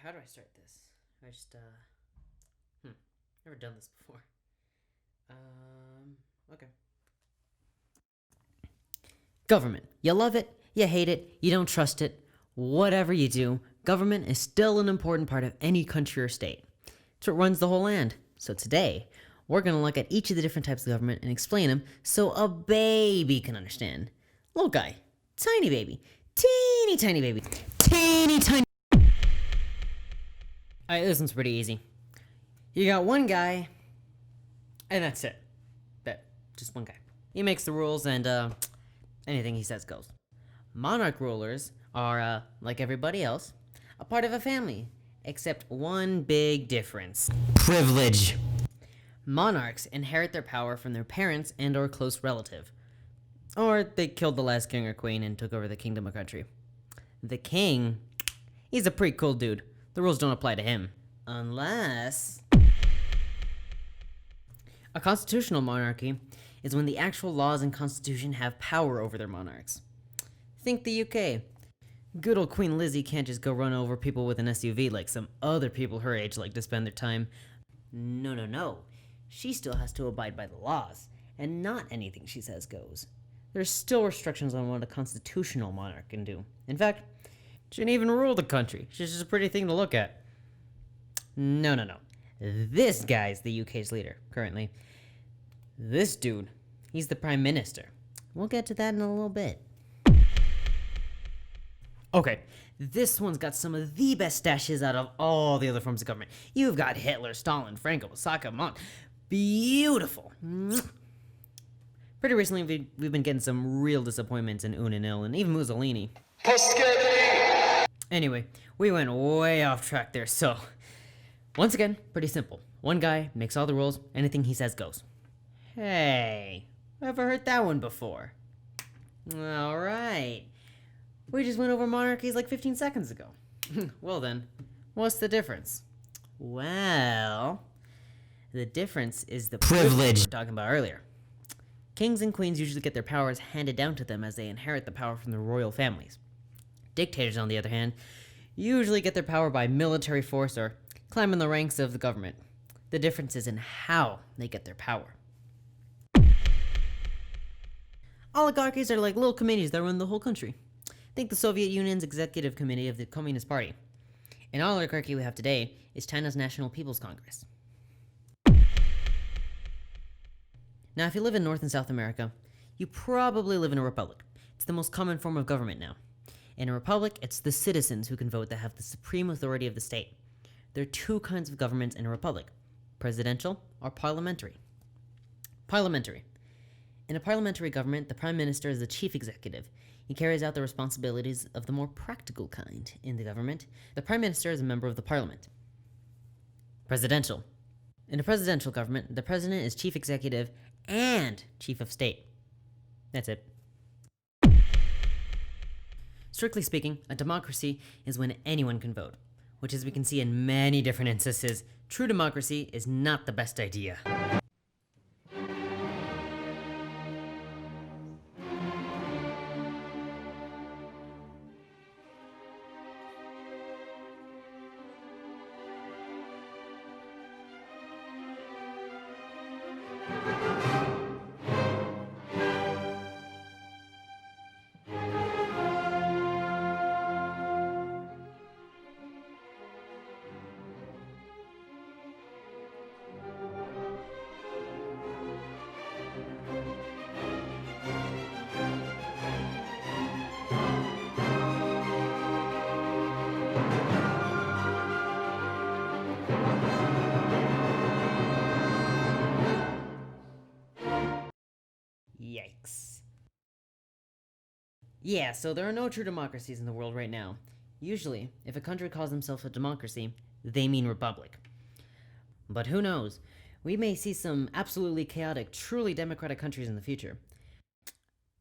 how do I start this? I just, never done this before. Okay. Government. You love it, you hate it, you don't trust it. Whatever you do, government is still an important part of any country or state. It's what runs the whole land. So today, we're going to look at each of the different types of government and explain them so a baby can understand. Little guy, tiny baby, teeny tiny baby, teeny tiny. Alright, this one's pretty easy. You got one guy, and that's it. Just one guy. He makes the rules, and anything he says goes. Monarch rulers are, like everybody else, a part of a family, except one big difference. Privilege. Monarchs inherit their power from their parents and or close relative. Or they killed the last king or queen and took over the kingdom or country. The king, he's a pretty cool dude. The rules don't apply to him. Unless... A constitutional monarchy is when the actual laws and constitution have power over their monarchs. Think the UK. Good old Queen Lizzie can't just go run over people with an SUV like some other people her age like to spend their time. No. She still has to abide by the laws, and not anything she says goes. There's still restrictions on what a constitutional monarch can do. In fact, she didn't even rule the country. She's just a pretty thing to look at. No. This guy's the UK's leader, currently. This dude, he's the Prime Minister. We'll get to that in a little bit. Okay, this one's got some of the best stashes out of all the other forms of government. You've got Hitler, Stalin, Franco, Osaka, Mont. Beautiful. Pretty recently, we've been getting some real disappointments in Un and Il, and even Mussolini. Anyway, we went way off track there, so... Once again, pretty simple. One guy makes all the rules, anything he says goes. Hey, ever heard that one before? Alright. We just went over monarchies like 15 seconds ago. Well then, what's the difference? Well, the difference is the privilege we were talking about earlier. Kings and queens usually get their powers handed down to them as they inherit the power from the royal families. Dictators, on the other hand, usually get their power by military force or climbing the ranks of the government. The difference is in how they get their power. Oligarchies are like little committees that run the whole country. Think the Soviet Union's executive committee of the Communist Party. An oligarchy we have today is China's National People's Congress. Now, if you live in North and South America, you probably live in a republic. It's the most common form of government now. In a republic, it's the citizens who can vote that have the supreme authority of the state. There are two kinds of governments in a republic: presidential or parliamentary. Parliamentary. In a parliamentary government, the prime minister is the chief executive. He carries out the responsibilities of the more practical kind in the government. The prime minister is a member of the parliament. Presidential. In a presidential government, the president is chief executive and chief of state. That's it. Strictly speaking, a democracy is when anyone can vote, which, as we can see in many different instances, true democracy is not the best idea. Yikes. Yeah, so there are no true democracies in the world right now. Usually, if a country calls themselves a democracy, they mean republic. But who knows? We may see some absolutely chaotic, truly democratic countries in the future.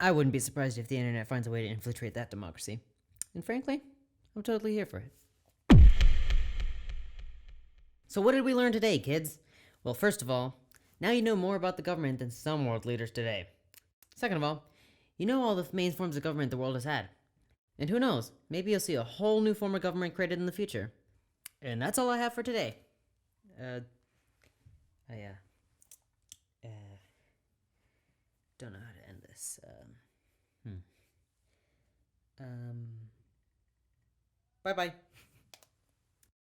I wouldn't be surprised if the internet finds a way to infiltrate that democracy. And frankly, I'm totally here for it. So what did we learn today, kids? Well, first of all, now you know more about the government than some world leaders today. Second of all, you know all the main forms of government the world has had. And who knows, maybe you'll see a whole new form of government created in the future. And that's all I have for today. I don't know how to end this. Bye bye.